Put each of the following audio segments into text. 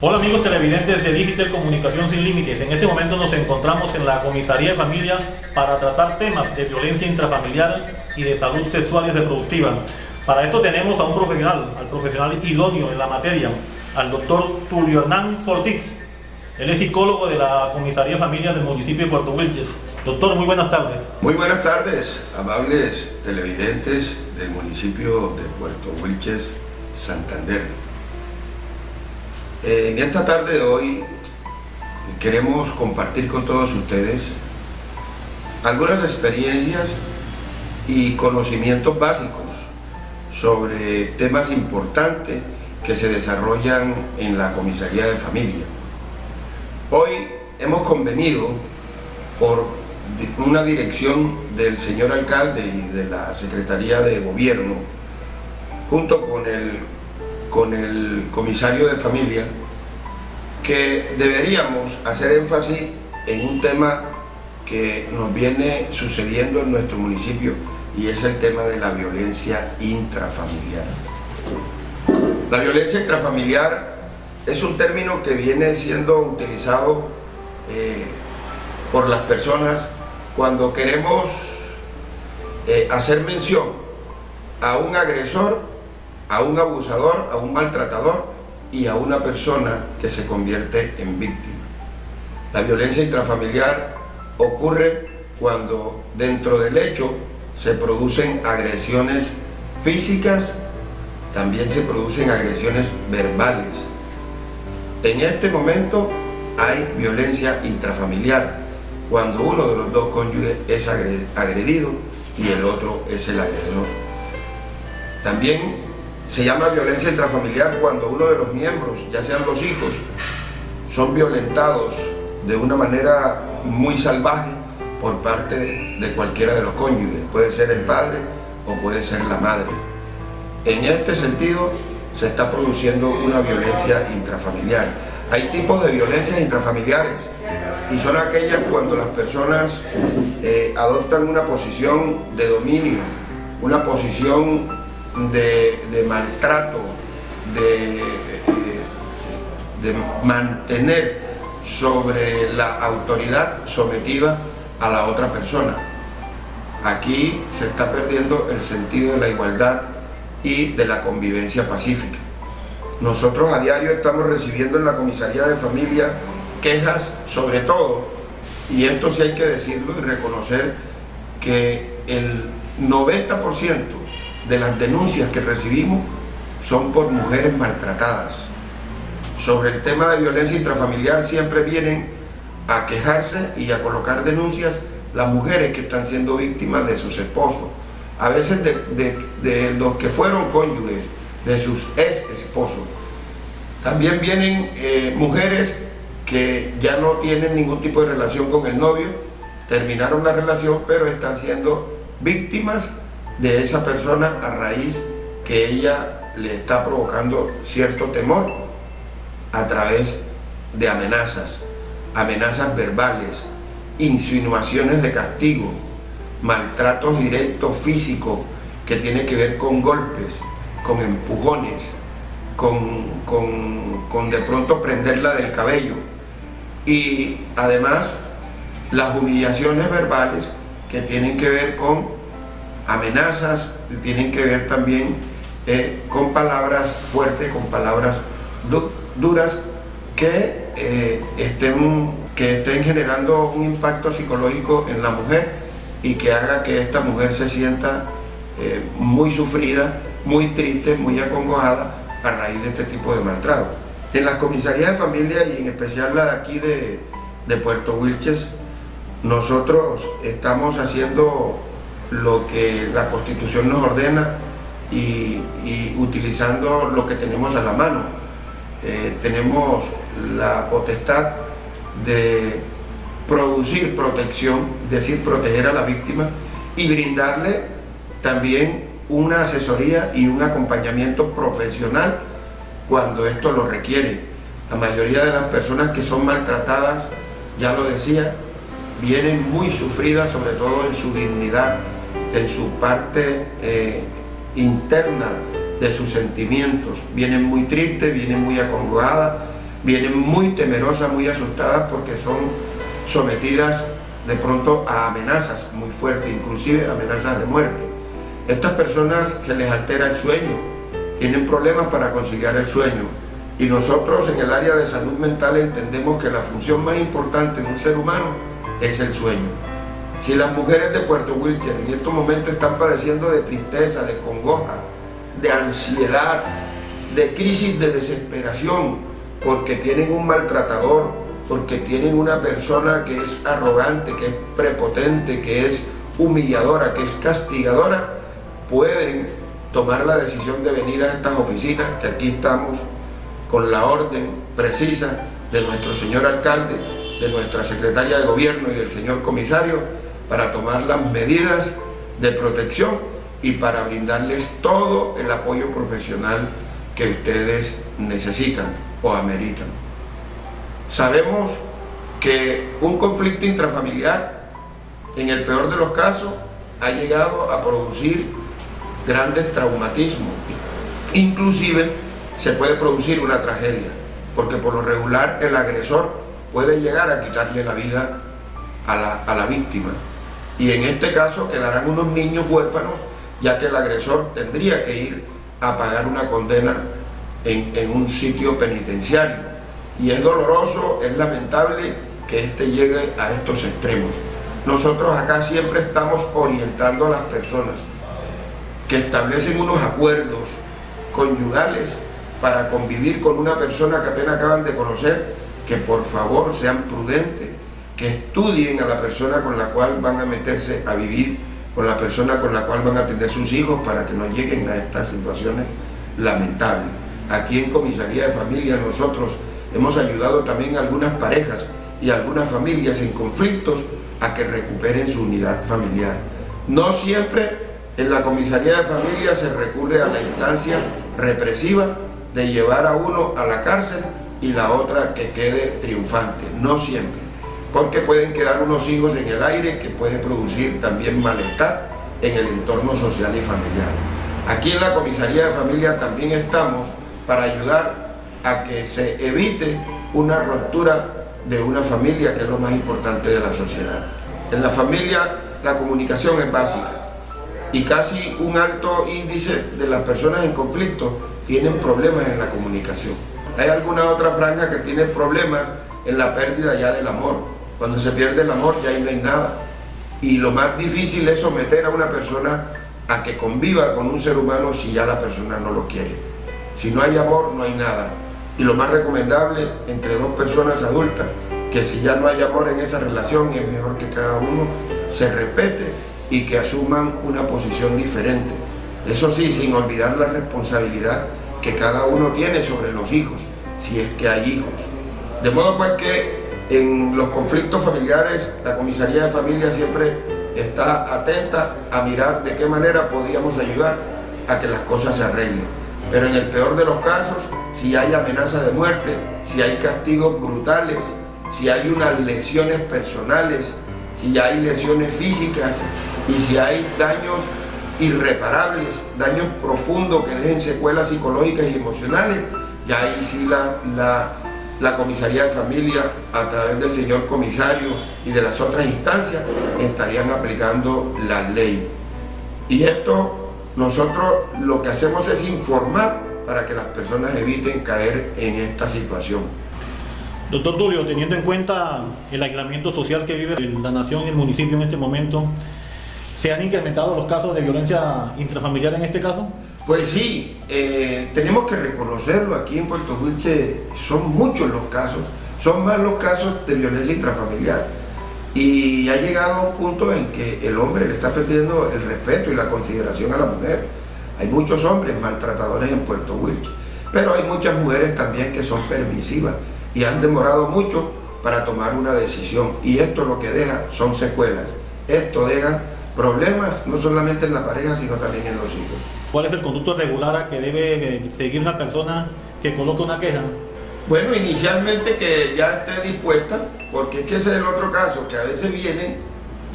Hola amigos televidentes de Digital Comunicación Sin Límites. En este momento nos encontramos en la Comisaría de Familias para tratar temas de violencia intrafamiliar y de salud sexual y reproductiva. Para esto tenemos a un profesional, al profesional idóneo en la materia, al doctor Tulio Hernán Ortiz. Él es psicólogo de la Comisaría de Familias del municipio de Puerto Wilches. Doctor, muy buenas tardes. Muy buenas tardes, amables televidentes del municipio de Puerto Wilches, Santander. En esta tarde de hoy queremos compartir con todos ustedes algunas experiencias y conocimientos básicos sobre temas importantes que se desarrollan en la Comisaría de Familia. Hoy hemos convenido por una dirección del señor alcalde y de la Secretaría de Gobierno, junto con el comisario de familia, que deberíamos hacer énfasis en un tema que nos viene sucediendo en nuestro municipio, y es el tema de la violencia intrafamiliar. La violencia intrafamiliar es un término que viene siendo utilizado por las personas cuando queremos hacer mención a un agresor, a un abusador, a un maltratador y a una persona que se convierte en víctima. La violencia intrafamiliar ocurre cuando dentro del hecho se producen agresiones físicas, también se producen agresiones verbales. En este momento hay violencia intrafamiliar cuando uno de los dos cónyuges es agredido y el otro es el agresor. También se llama violencia intrafamiliar cuando uno de los miembros, ya sean los hijos, son violentados de una manera muy salvaje por parte de cualquiera de los cónyuges. Puede ser el padre o puede ser la madre. En este sentido se está produciendo una violencia intrafamiliar. Hay tipos de violencias intrafamiliares y son aquellas cuando las personas adoptan una posición de dominio, una posición de maltrato, de mantener sobre la autoridad sometida a la otra persona. Aquí se está perdiendo el sentido de la igualdad y de la convivencia pacífica. Nosotros a diario estamos recibiendo en la Comisaría de Familia quejas sobre todo, y esto sí hay que decirlo y reconocer, que el 90% de las denuncias que recibimos son por mujeres maltratadas. Sobre el tema de violencia intrafamiliar siempre vienen a quejarse y a colocar denuncias las mujeres que están siendo víctimas de sus esposos, a veces de los que fueron cónyuges, de sus ex esposos. También vienen mujeres que ya no tienen ningún tipo de relación con el novio, terminaron la relación, pero están siendo víctimas de esa persona a raíz que ella le está provocando cierto temor a través de amenazas verbales, insinuaciones de castigo, maltratos directos físicos que tienen que ver con golpes, con empujones, con de pronto prenderla del cabello, y además las humillaciones verbales que tienen que ver con amenazas, tienen que ver también con palabras fuertes, con palabras duras que estén generando un impacto psicológico en la mujer y que haga que esta mujer se sienta muy sufrida, muy triste, muy acongojada a raíz de este tipo de maltrato. En las comisarías de familia, y en especial la de aquí de Puerto Wilches, nosotros estamos haciendo lo que la Constitución nos ordena y utilizando lo que tenemos a la mano. Tenemos la potestad de producir protección, es decir, proteger a la víctima y brindarle también una asesoría y un acompañamiento profesional cuando esto lo requiere. La mayoría de las personas que son maltratadas, ya lo decía, vienen muy sufridas, sobre todo en su dignidad, en su parte interna de sus sentimientos. Vienen muy tristes, vienen muy acongojadas, vienen muy temerosas, muy asustadas porque son sometidas de pronto a amenazas muy fuertes, inclusive amenazas de muerte. Estas personas se les altera el sueño, tienen problemas para conciliar el sueño, y nosotros en el área de salud mental entendemos que la función más importante de un ser humano es el sueño. Si las mujeres de Puerto Wilches en estos momentos están padeciendo de tristeza, de congoja, de ansiedad, de crisis de desesperación, porque tienen un maltratador, porque tienen una persona que es arrogante, que es prepotente, que es humilladora, que es castigadora, pueden tomar la decisión de venir a estas oficinas, que aquí estamos con la orden precisa de nuestro señor alcalde, de nuestra secretaria de gobierno y del señor comisario, para tomar las medidas de protección y para brindarles todo el apoyo profesional que ustedes necesitan o ameritan. Sabemos que un conflicto intrafamiliar, en el peor de los casos, ha llegado a producir grandes traumatismos. Inclusive se puede producir una tragedia, porque por lo regular el agresor puede llegar a quitarle la vida a la víctima. Y en este caso quedarán unos niños huérfanos, ya que el agresor tendría que ir a pagar una condena en un sitio penitenciario. Y es doloroso, es lamentable que llegue a estos extremos. Nosotros acá siempre estamos orientando a las personas que establecen unos acuerdos conyugales para convivir con una persona que apenas acaban de conocer, que por favor sean prudentes, que estudien a la persona con la cual van a meterse a vivir, con la persona con la cual van a tener sus hijos, para que no lleguen a estas situaciones lamentables. Aquí en Comisaría de Familia nosotros hemos ayudado también a algunas parejas y a algunas familias en conflictos a que recuperen su unidad familiar. No siempre en la Comisaría de Familia se recurre a la instancia represiva de llevar a uno a la cárcel y la otra que quede triunfante, no siempre, porque pueden quedar unos hijos en el aire que puede producir también malestar en el entorno social y familiar. Aquí en la Comisaría de Familia también estamos para ayudar a que se evite una ruptura de una familia, que es lo más importante de la sociedad. En la familia la comunicación es básica y casi un alto índice de las personas en conflicto tienen problemas en la comunicación. Hay alguna otra franja que tiene problemas en la pérdida ya del amor. Cuando se pierde el amor ya ahí no hay nada. Y lo más difícil es someter a una persona a que conviva con un ser humano si ya la persona no lo quiere. Si no hay amor, no hay nada. Y lo más recomendable entre dos personas adultas, que si ya no hay amor en esa relación, es mejor que cada uno se respete y que asuman una posición diferente. Eso sí, sin olvidar la responsabilidad que cada uno tiene sobre los hijos, si es que hay hijos. De modo pues que en los conflictos familiares, la Comisaría de Familia siempre está atenta a mirar de qué manera podíamos ayudar a que las cosas se arreglen. Pero en el peor de los casos, si hay amenaza de muerte, si hay castigos brutales, si hay unas lesiones personales, si hay lesiones físicas y si hay daños irreparables, daños profundos que dejen secuelas psicológicas y emocionales, ya ahí sí la Comisaría de Familia, a través del señor comisario y de las otras instancias, estarían aplicando la ley. Y esto nosotros lo que hacemos es informar para que las personas eviten caer en esta situación. Doctor Tulio, teniendo en cuenta el aislamiento social que vive la nación y el municipio en este momento, ¿se han incrementado los casos de violencia intrafamiliar en este caso? Pues sí, tenemos que reconocerlo. Aquí en Puerto Wilches son muchos los casos, son más los casos de violencia intrafamiliar. Y ha llegado a un punto en que el hombre le está perdiendo el respeto y la consideración a la mujer. Hay muchos hombres maltratadores en Puerto Wilches, pero hay muchas mujeres también que son permisivas y han demorado mucho para tomar una decisión. Y esto lo que deja son secuelas. Esto deja problemas no solamente en la pareja, sino también en los hijos. ¿Cuál es el conducto regular que debe seguir una persona que coloque una queja? Bueno, inicialmente que ya esté dispuesta, porque es que ese es el otro caso, que a veces vienen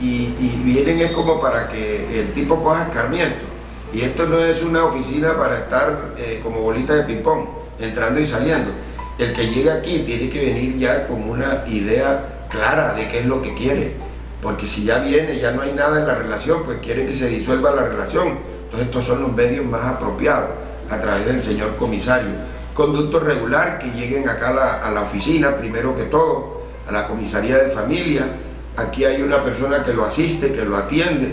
y vienen es como para que el tipo coja escarmiento. Y esto no es una oficina para estar como bolita de ping-pong, entrando y saliendo. El que llega aquí tiene que venir ya con una idea clara de qué es lo que quiere, porque si ya viene, ya no hay nada en la relación, pues quiere que se disuelva la relación. Entonces estos son los medios más apropiados, a través del señor comisario. Conducto regular, que lleguen acá a la oficina, primero que todo, a la comisaría de familia. Aquí hay una persona que lo asiste, que lo atiende,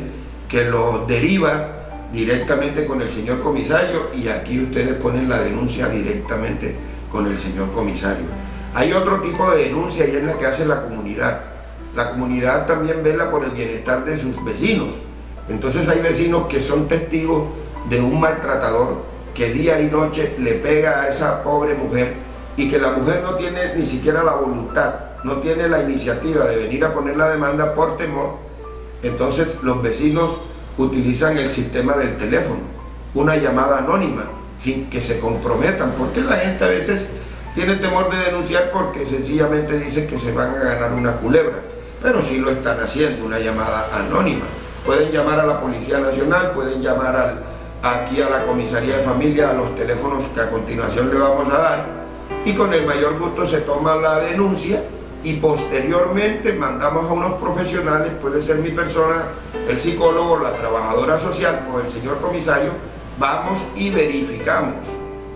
que lo deriva directamente con el señor comisario, y aquí ustedes ponen la denuncia directamente con el señor comisario. Hay otro tipo de denuncia, y es la que hace la comunidad. La comunidad también vela por el bienestar de sus vecinos. Entonces hay vecinos que son testigos de un maltratador que día y noche le pega a esa pobre mujer, y que la mujer no tiene ni siquiera la voluntad, no tiene la iniciativa de venir a poner la demanda por temor. Entonces los vecinos utilizan el sistema del teléfono, una llamada anónima, sin que se comprometan, porque la gente a veces tiene temor de denunciar porque sencillamente dice que se van a ganar una culebra, pero sí lo están haciendo, una llamada anónima. Pueden llamar a la Policía Nacional, pueden llamar aquí a la Comisaría de Familia, a los teléfonos que a continuación le vamos a dar, y con el mayor gusto se toma la denuncia, y posteriormente mandamos a unos profesionales, puede ser mi persona, el psicólogo, la trabajadora social o el señor comisario. Vamos y verificamos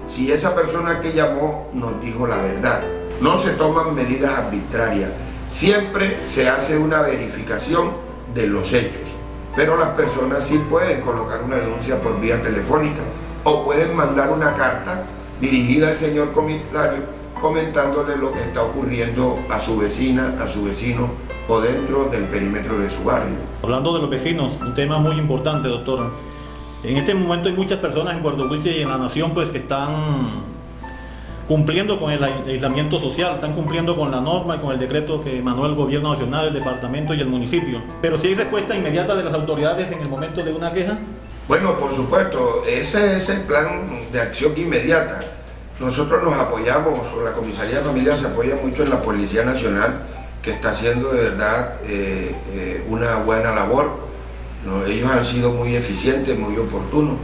si esa persona que llamó nos dijo la verdad. No se toman medidas arbitrarias, siempre se hace una verificación de los hechos, pero las personas sí pueden colocar una denuncia por vía telefónica, o pueden mandar una carta dirigida al señor comisario comentándole lo que está ocurriendo a su vecina, a su vecino, o dentro del perímetro de su barrio. Hablando de los vecinos, un tema muy importante, doctor. En este momento hay muchas personas en Puerto Wilches y en la nación pues que están cumpliendo con el aislamiento social, están cumpliendo con la norma y con el decreto que emanó el gobierno nacional, el departamento y el municipio. Pero si hay respuesta inmediata de las autoridades en el momento de una queja. Bueno, por supuesto, ese es el plan de acción inmediata. Nosotros nos apoyamos, o la Comisaría de Familia se apoya mucho en la Policía Nacional, que está haciendo de verdad una buena labor, ¿no? Ellos han sido muy eficientes, muy oportunos.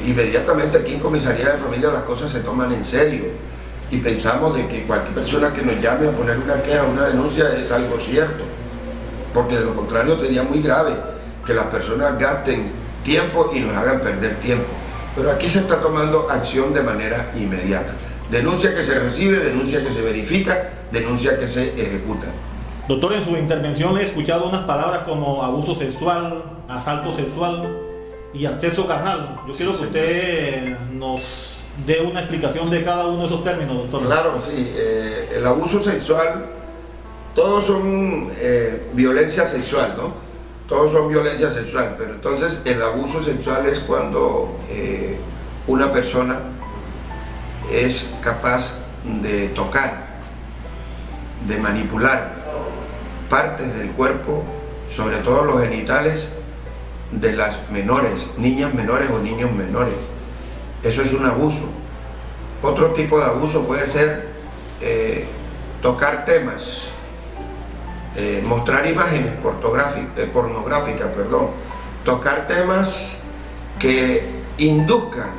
Inmediatamente aquí en Comisaría de Familia las cosas se toman en serio, y pensamos de que cualquier persona que nos llame a poner una queja, una denuncia, es algo cierto, porque de lo contrario sería muy grave que las personas gasten tiempo y nos hagan perder tiempo. Pero aquí se está tomando acción de manera inmediata. Denuncia que se recibe, denuncia que se verifica, denuncia que se ejecuta. Doctor, en su intervención he escuchado unas palabras como abuso sexual, asalto sexual y acceso carnal. Yo quiero que usted nos dé una explicación de cada uno de esos términos, doctor. Claro, sí. El abuso sexual, todos son violencia sexual, ¿no? Todos son violencia sexual, pero entonces el abuso sexual es cuando una persona es capaz de tocar, de manipular partes del cuerpo, sobre todo los genitales de las menores, niñas menores o niños menores. Eso es un abuso. Otro tipo de abuso puede ser tocar temas, mostrar imágenes pornográficas, tocar temas que induzcan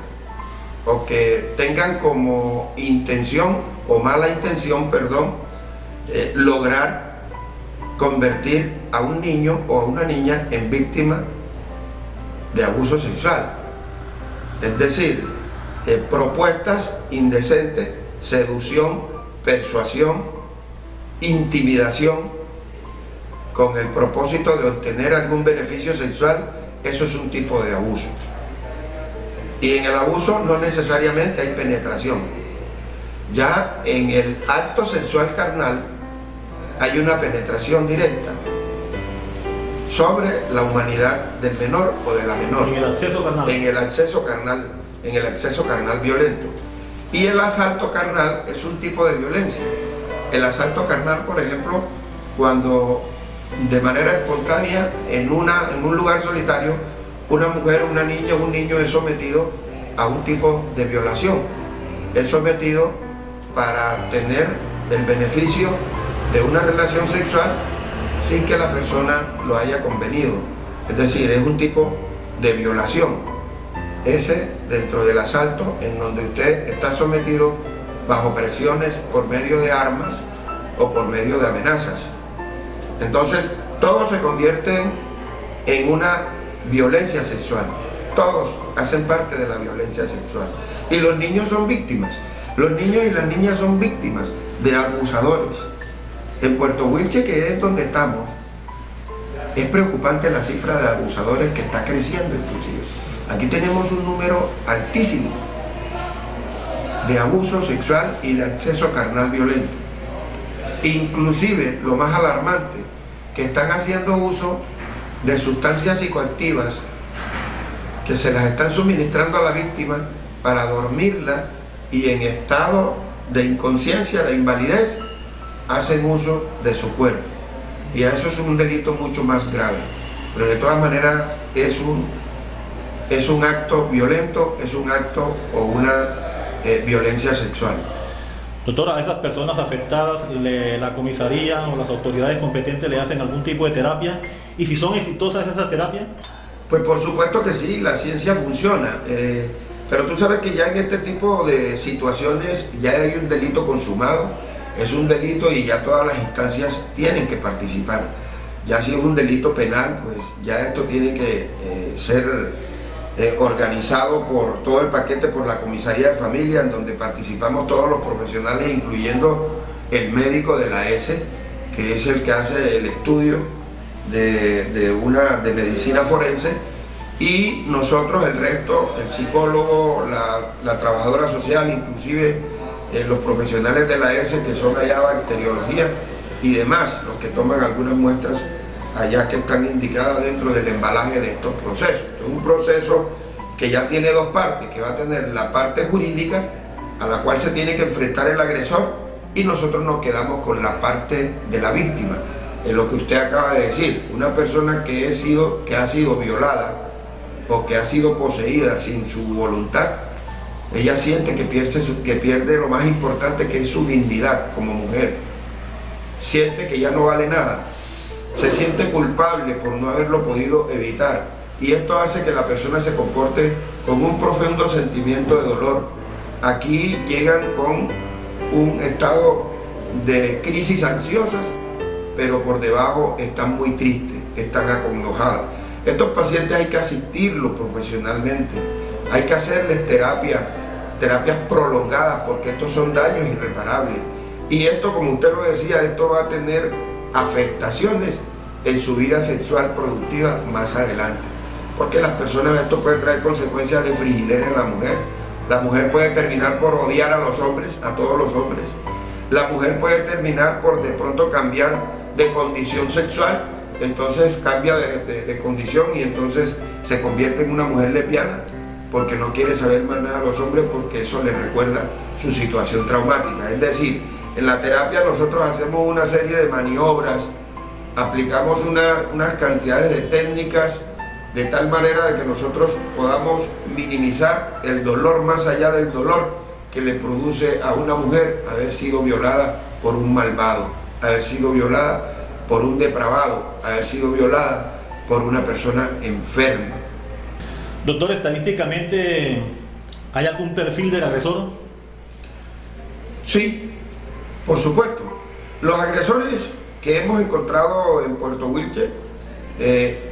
o que tengan como intención o mala intención, lograr convertir a un niño o a una niña en víctima de abuso sexual. Es decir, propuestas indecentes, seducción, persuasión, intimidación, con el propósito de obtener algún beneficio sexual. Eso es un tipo de abuso. Y en el abuso no necesariamente hay penetración. Ya en el acto sexual carnal hay una penetración directa sobre la humanidad del menor o de la menor. En el acceso carnal. En el acceso carnal violento. Y el asalto carnal es un tipo de violencia. El asalto carnal, por ejemplo, cuando de manera espontánea en un lugar solitario una mujer, una niña o un niño es sometido a un tipo de violación, es sometido para tener el beneficio de una relación sexual sin que la persona lo haya convenido. Es decir, es un tipo de violación. Ese dentro del asalto, en donde usted está sometido bajo presiones por medio de armas o por medio de amenazas. Entonces, todos se convierten en una violencia sexual. Todos hacen parte de la violencia sexual. Y los niños son víctimas. Los niños y las niñas son víctimas de abusadores. En Puerto Wilche, que es donde estamos, es preocupante la cifra de abusadores que está creciendo inclusive. Aquí tenemos un número altísimo de abuso sexual y de acceso carnal violento. Inclusive, lo más alarmante, que están haciendo uso de sustancias psicoactivas que se las están suministrando a la víctima para dormirla, y en estado de inconsciencia, de invalidez, hacen uso de su cuerpo. Y eso es un delito mucho más grave. Pero de todas maneras es un acto violento, es un acto o una violencia sexual. Doctora, a esas personas afectadas, la comisaría o las autoridades competentes le hacen algún tipo de terapia, y si son exitosas esas terapias. Pues por supuesto que sí, la ciencia funciona, pero tú sabes que ya en este tipo de situaciones ya hay un delito consumado, es un delito y ya todas las instancias tienen que participar. Ya si es un delito penal, pues ya esto tiene que ser organizado por todo el paquete, por la comisaría de familia, en donde participamos todos los profesionales, incluyendo el médico de la ESE, que es el que hace el estudio de medicina forense, y nosotros el resto, el psicólogo, la trabajadora social, inclusive los profesionales de la ESE, que son allá bacteriología y demás, los que toman algunas muestras allá que están indicadas dentro del embalaje de estos procesos. Es un proceso que ya tiene dos partes, que va a tener la parte jurídica a la cual se tiene que enfrentar el agresor, y nosotros nos quedamos con la parte de la víctima. En lo que usted acaba de decir, una persona que ha sido violada o que ha sido poseída sin su voluntad, ella siente que pierde lo más importante, que es su dignidad como mujer. Siente que ya no vale nada. Se siente culpable por no haberlo podido evitar, y esto hace que la persona se comporte con un profundo sentimiento de dolor. Aquí llegan con un estado de crisis ansiosas, pero por debajo están muy tristes, están acongojadas. Estos pacientes hay que asistirlos profesionalmente, hay que hacerles terapias prolongadas, porque estos son daños irreparables. Y esto, como usted lo decía, esto va a tener afectaciones en su vida sexual productiva más adelante, porque las personas, esto puede traer consecuencias de frigidez en la mujer. La mujer puede terminar por odiar a los hombres, a todos los hombres. La mujer puede terminar por de pronto cambiar de condición sexual, entonces cambia de condición y entonces se convierte en una mujer lesbiana, porque no quiere saber más nada de los hombres, porque eso le recuerda su situación traumática. Es decir, en la terapia nosotros hacemos una serie de maniobras, aplicamos unas cantidades de técnicas de tal manera de que nosotros podamos minimizar el dolor más allá del dolor que le produce a una mujer haber sido violada por un malvado, haber sido violada por un depravado, haber sido violada por una persona enferma. Doctor, estadísticamente, ¿hay algún perfil del agresor? Sí, por supuesto. Los agresores que hemos encontrado en Puerto Wilche en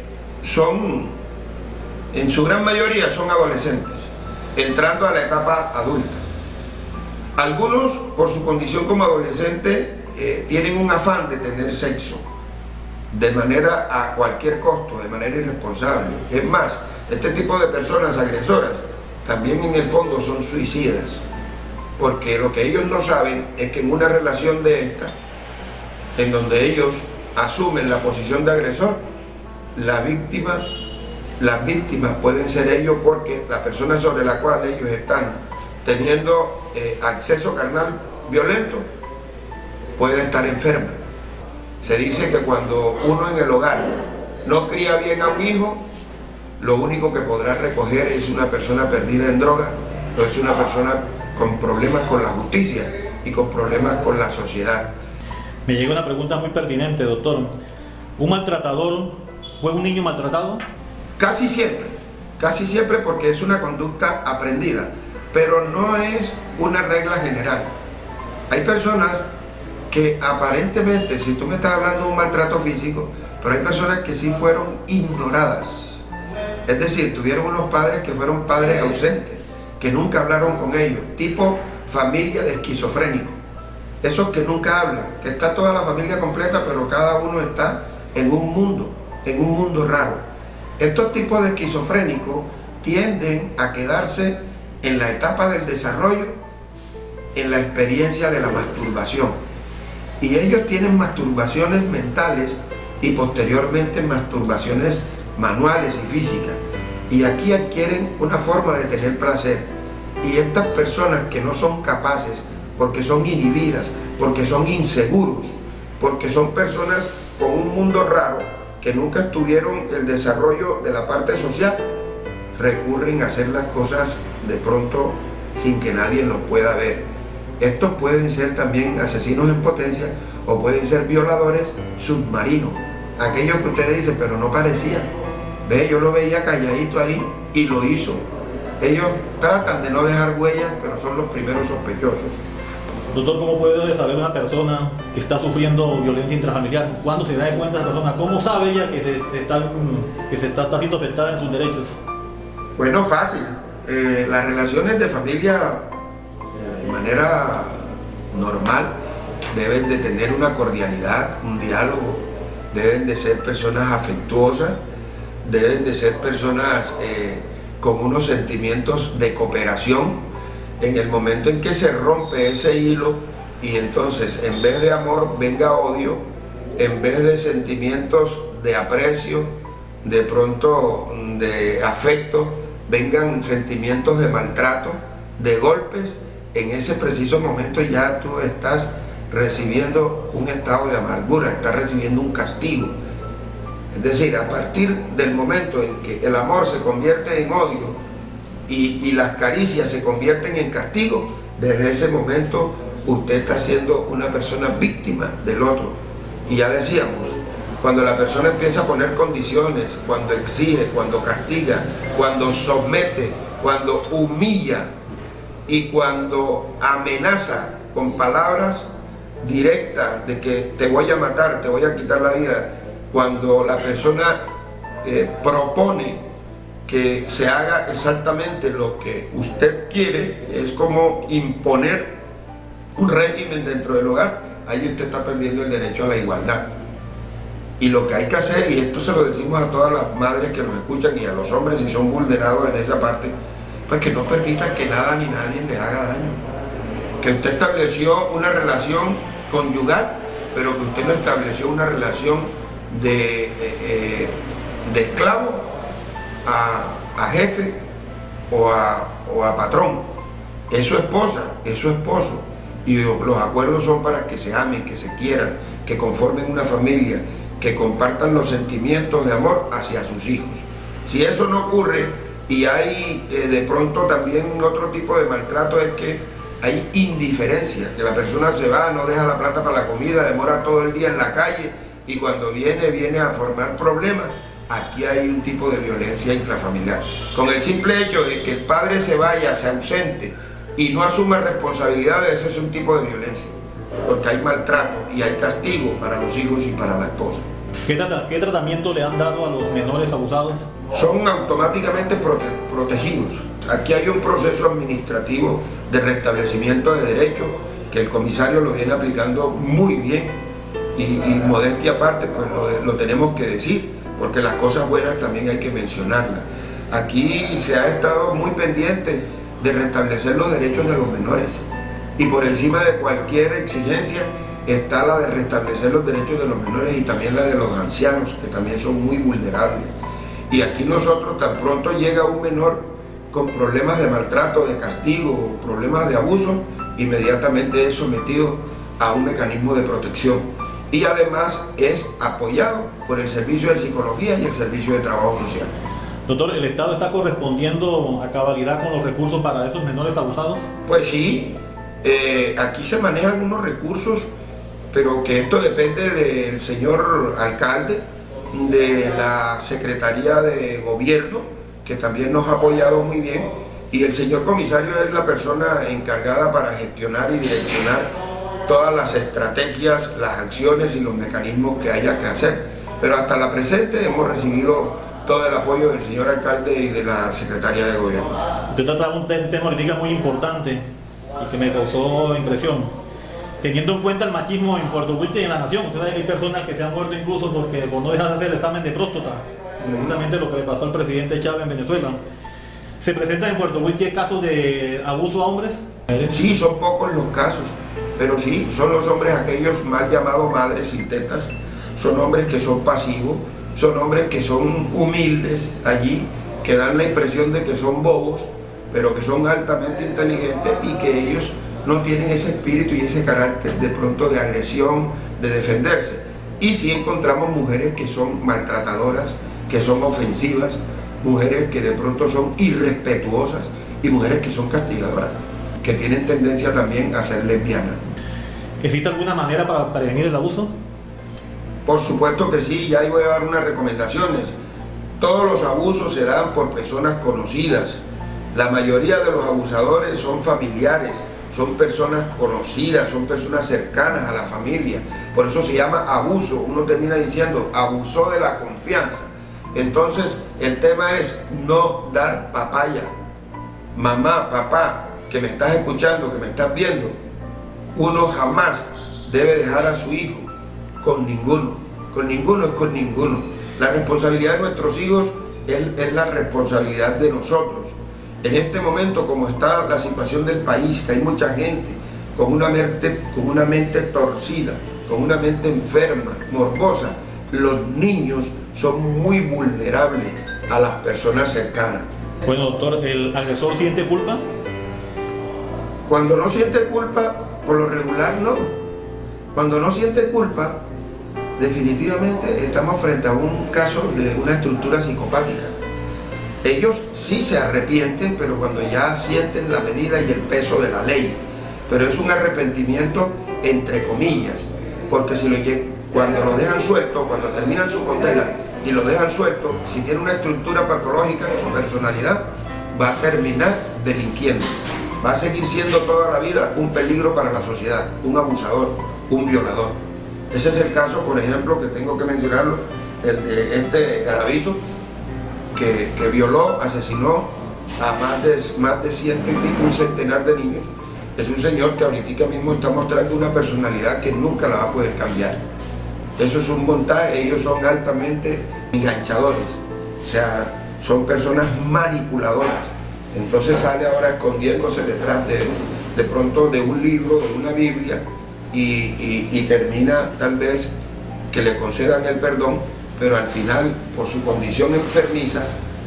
su gran mayoría son adolescentes, entrando a la etapa adulta. Algunos, por su condición como adolescente, tienen un afán de tener sexo de manera a cualquier costo, de manera irresponsable. Es más, este tipo de personas agresoras también en el fondo son suicidas, porque lo que ellos no saben es que en una relación de esta, en donde ellos asumen la posición de agresor, las víctimas pueden ser ellos, porque la persona sobre la cual ellos están teniendo acceso carnal violento puede estar enferma. Se dice que cuando uno en el hogar no cría bien a un hijo, lo único que podrá recoger es una persona perdida en droga, o es una persona con problemas con la justicia y con problemas con la sociedad. Me llega una pregunta muy pertinente, doctor. ¿Un maltratador fue un niño maltratado? Casi siempre, porque es una conducta aprendida, pero no es una regla general. Hay personas que aparentemente, si tú me estás hablando de un maltrato físico, pero hay personas que sí fueron ignoradas. Es decir, tuvieron unos padres que fueron padres ausentes, que nunca hablaron con ellos, tipo familia de esquizofrénicos. Esos que nunca hablan, que está toda la familia completa, pero cada uno está en un mundo raro. Estos tipos de esquizofrénicos tienden a quedarse en la etapa del desarrollo, en la experiencia de la masturbación. Y ellos tienen masturbaciones mentales y posteriormente masturbaciones manuales y físicas. Y aquí adquieren una forma de tener placer. Y estas personas que no son capaces, porque son inhibidas, porque son inseguros, porque son personas con un mundo raro, que nunca tuvieron el desarrollo de la parte social, recurren a hacer las cosas de pronto sin que nadie los pueda ver. Estos pueden ser también asesinos en potencia o pueden ser violadores submarinos. Aquellos que ustedes dicen, pero no parecía. Ve, yo lo veía calladito ahí y lo hizo. Ellos tratan de no dejar huellas, pero son los primeros sospechosos. Doctor, ¿cómo puede saber una persona que está sufriendo violencia intrafamiliar? ¿Cuándo se da cuenta la persona? ¿Cómo sabe ella que se está siendo afectada en sus derechos? Bueno, fácil. Las relaciones de familia de manera normal deben de tener una cordialidad, un diálogo, deben de ser personas afectuosas, deben de ser personas con unos sentimientos de cooperación. En el momento en que se rompe ese hilo y entonces en vez de amor venga odio, en vez de sentimientos de aprecio, de pronto de afecto, vengan sentimientos de maltrato, de golpes, en ese preciso momento ya tú estás recibiendo un estado de amargura, estás recibiendo un castigo. Es decir, a partir del momento en que el amor se convierte en odio y las caricias se convierten en castigo, desde ese momento usted está siendo una persona víctima del otro. Y ya decíamos, cuando la persona empieza a poner condiciones, cuando exige, cuando castiga, cuando somete, cuando humilla y cuando amenaza con palabras directas de que te voy a matar, te voy a quitar la vida, cuando la persona propone que se haga exactamente lo que usted quiere, es como imponer un régimen dentro del hogar, ahí usted está perdiendo el derecho a la igualdad. Y lo que hay que hacer, y esto se lo decimos a todas las madres que nos escuchan y a los hombres si son vulnerados en esa parte, pues que no permitan que nada ni nadie les haga daño. Que usted estableció una relación conyugal, pero que usted no estableció una relación de esclavo a jefe o a patrón. Es su esposa, es su esposo. Y los acuerdos son para que se amen, que se quieran, que conformen una familia, que compartan los sentimientos de amor hacia sus hijos. Si eso no ocurre y hay de pronto también otro tipo de maltrato, es que hay indiferencia, que la persona se va, no deja la plata para la comida, demora todo el día en la calle y cuando viene a formar problemas. Aquí hay un tipo de violencia intrafamiliar. Con el simple hecho de que el padre se vaya, se ausente y no asuma responsabilidades, ese es un tipo de violencia. Porque hay maltrato y hay castigo para los hijos y para la esposa. ¿Qué tratamiento le han dado a los menores abusados? Son automáticamente protegidos. Aquí hay un proceso administrativo de restablecimiento de derechos que el comisario lo viene aplicando muy bien y modestia aparte, pues lo tenemos que decir, porque las cosas buenas también hay que mencionarlas. Aquí se ha estado muy pendiente de restablecer los derechos de los menores y por encima de cualquier exigencia está la de restablecer los derechos de los menores y también la de los ancianos, que también son muy vulnerables. Y aquí nosotros, tan pronto llega un menor con problemas de maltrato, de castigo, problemas de abuso, inmediatamente es sometido a un mecanismo de protección y además es apoyado por el servicio de psicología y el servicio de trabajo social. Doctor, ¿el Estado está correspondiendo a cabalidad con los recursos para esos menores abusados? Pues sí, aquí se manejan unos recursos, pero que esto depende del señor alcalde, de la Secretaría de Gobierno, que también nos ha apoyado muy bien, y el señor comisario es la persona encargada para gestionar y direccionar todas las estrategias, las acciones y los mecanismos que haya que hacer. Pero hasta la presente hemos recibido todo el apoyo del señor alcalde y de la Secretaría de Gobierno. Usted trataba un tema ahorita muy importante y que me causó impresión. Teniendo en cuenta el machismo en Puerto Wilches y en la nación, usted sabe que hay personas que se han muerto incluso por no dejar de hacer el examen de próstata, precisamente lo que le pasó al presidente Chávez en Venezuela. ¿Se presentan en Puerto Wilches casos de abuso a hombres? Sí, son pocos los casos, pero sí, son los hombres aquellos mal llamados madres sin tetas, son hombres que son pasivos, son hombres que son humildes allí, que dan la impresión de que son bobos, pero que son altamente inteligentes y que ellos no tienen ese espíritu y ese carácter de pronto de agresión, de defenderse. Y sí encontramos mujeres que son maltratadoras, que son ofensivas, mujeres que de pronto son irrespetuosas y mujeres que son castigadoras, que tienen tendencia también a ser lesbianas. ¿Existe alguna manera para prevenir el abuso? Por supuesto que sí, y ahí voy a dar unas recomendaciones. Todos los abusos se dan por personas conocidas. La mayoría de los abusadores son familiares, son personas conocidas, son personas cercanas a la familia. Por eso se llama abuso. Uno termina diciendo, abusó de la confianza. Entonces, el tema es no dar papaya. Mamá, papá, que me estás escuchando, que me estás viendo, uno jamás debe dejar a su hijo con ninguno es con ninguno. La responsabilidad de nuestros hijos es la responsabilidad de nosotros. En este momento, como está la situación del país, que hay mucha gente con una mente torcida, con una mente enferma, morbosa, los niños son muy vulnerables a las personas cercanas. Bueno, doctor, ¿el agresor siente culpa? Cuando no siente culpa, por lo regular no. Cuando no siente culpa, definitivamente estamos frente a un caso de una estructura psicopática. Ellos sí se arrepienten, pero cuando ya sienten la medida y el peso de la ley. Pero es un arrepentimiento entre comillas, porque cuando lo dejan suelto, cuando terminan su condena y lo dejan suelto, si tiene una estructura patológica en su personalidad, va a terminar delinquiendo. Va a seguir siendo toda la vida un peligro para la sociedad, un abusador, un violador. Ese es el caso, por ejemplo, que tengo que mencionarlo, el de este Garavito, que violó, asesinó a más de ciento y pico, un centenar de niños. Es un señor que ahorita mismo está mostrando una personalidad que nunca la va a poder cambiar. Eso es un montaje, ellos son altamente enganchadores, o sea, son personas manipuladoras. Entonces sale ahora escondiéndose detrás de pronto de un libro, de una Biblia, y termina tal vez que le concedan el perdón, pero al final, por su condición enfermiza,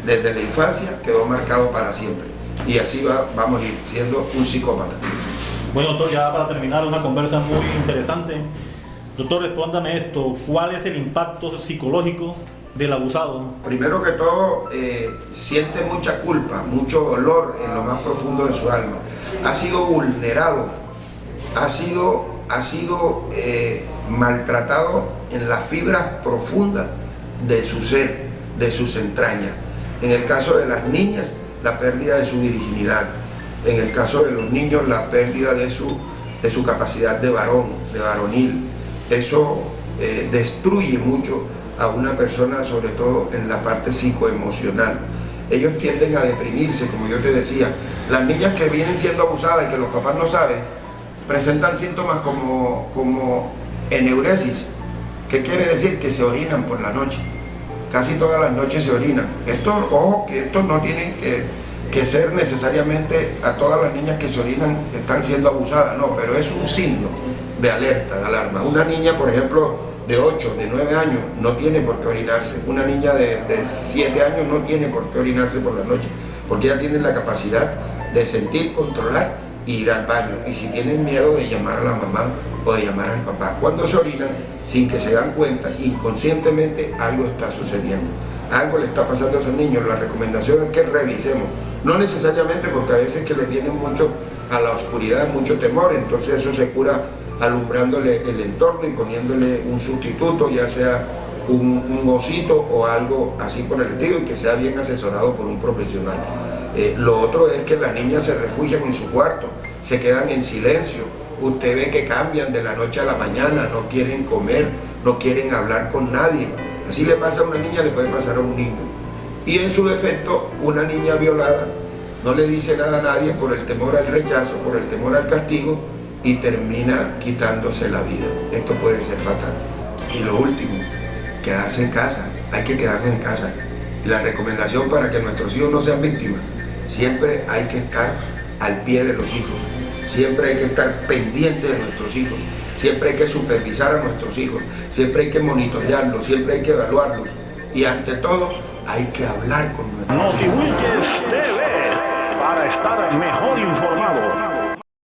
desde la infancia quedó marcado para siempre. Y así va a morir, siendo un psicópata. Bueno, doctor, ya para terminar, una conversa muy interesante. Doctor, respóndame esto, ¿cuál es el impacto psicológico del abusado? Primero que todo, siente mucha culpa, mucho dolor en lo más profundo de su alma. Ha sido vulnerado, ha sido maltratado en las fibras profundas de su ser, de sus entrañas. En el caso de las niñas, la pérdida de su virginidad. En el caso de los niños, la pérdida de su capacidad de varón, de varonil. Eso destruye mucho a una persona, sobre todo en la parte psicoemocional. Ellos tienden a deprimirse, como yo te decía. Las niñas que vienen siendo abusadas y que los papás no saben, presentan síntomas como eneuresis. ¿Qué quiere decir? Que se orinan por la noche. Casi todas las noches se orinan. Ojo, que esto no tiene que ser necesariamente a todas las niñas que se orinan están siendo abusadas, no, pero es un signo de alerta, de alarma. Una niña, por ejemplo, de 8, de 9 años, no tiene por qué orinarse. Una niña de 7 años no tiene por qué orinarse por la noche, porque ya tienen la capacidad de sentir, controlar e ir al baño. Y si tienen miedo, de llamar a la mamá o de llamar al papá. Cuando se orinan, sin que se dan cuenta, inconscientemente algo está sucediendo. Algo le está pasando a esos niños. La recomendación es que revisemos. No necesariamente porque a veces que le tienen mucho a la oscuridad, mucho temor, entonces eso se cura alumbrándole el entorno y poniéndole un sustituto, ya sea un osito o algo así por el estilo, y que sea bien asesorado por un profesional. Lo otro es que las niñas se refugian en su cuarto, se quedan en silencio usted ve que cambian de la noche a la mañana, no quieren comer, no quieren hablar con nadie. Así le pasa a una niña, le puede pasar a un niño. Y en su defecto, una niña violada no le dice nada a nadie por el temor al rechazo, por el temor al castigo, y termina quitándose la vida. Esto puede ser fatal. Y lo último, quedarse en casa. Hay que quedarnos en casa. Y la recomendación para que nuestros hijos no sean víctimas, siempre hay que estar al pie de los hijos. Siempre hay que estar pendiente de nuestros hijos. Siempre hay que supervisar a nuestros hijos. Siempre hay que monitorearlos. Siempre hay que evaluarlos. Y ante todo, hay que hablar con nuestros hijos. NotiWikes TV, para estar mejor informado.